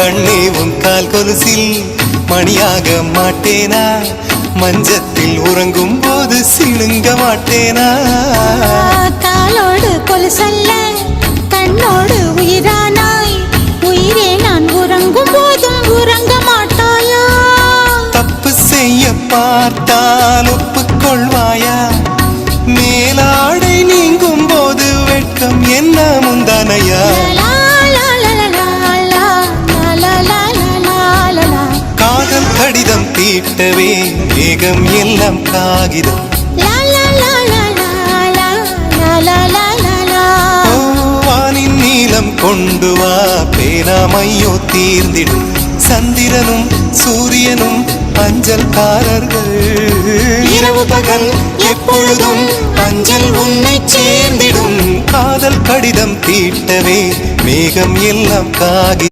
கண்ணே உன் கால் கொலுசில் மணியாக மாட்டேனா? மஞ்சத்தில் உறங்கும் போது சிணுங்க மாட்டேனா? காலோடு கொலுசல்ல கண்ணோடு உயிரானாய், உயிரே நான் உறங்கும் போதும் உறங்க மாட்டாயா? தப்பு செய்ய பார்த்தால் ஒப்புக்கொள்வாயா? மேலாடை நீங்கும் போது வெட்கம் என்ன முந்தானையா? காதல் கடிதம் தீட்டவே வேகம் எல்லாம் காகிதம். வானின் நீளம் கொண்டு வா பேனாமையோ தீர்ந்திடும். சந்திரனும் சூரியனும் அஞ்சல்காரர்கள். இரவு பகல் எப்பொழுதும் அஞ்சல் உன்னை சேர்ந்திடும். காதல் கடிதம் தீட்டவே மேகம் எல்லாம் காகி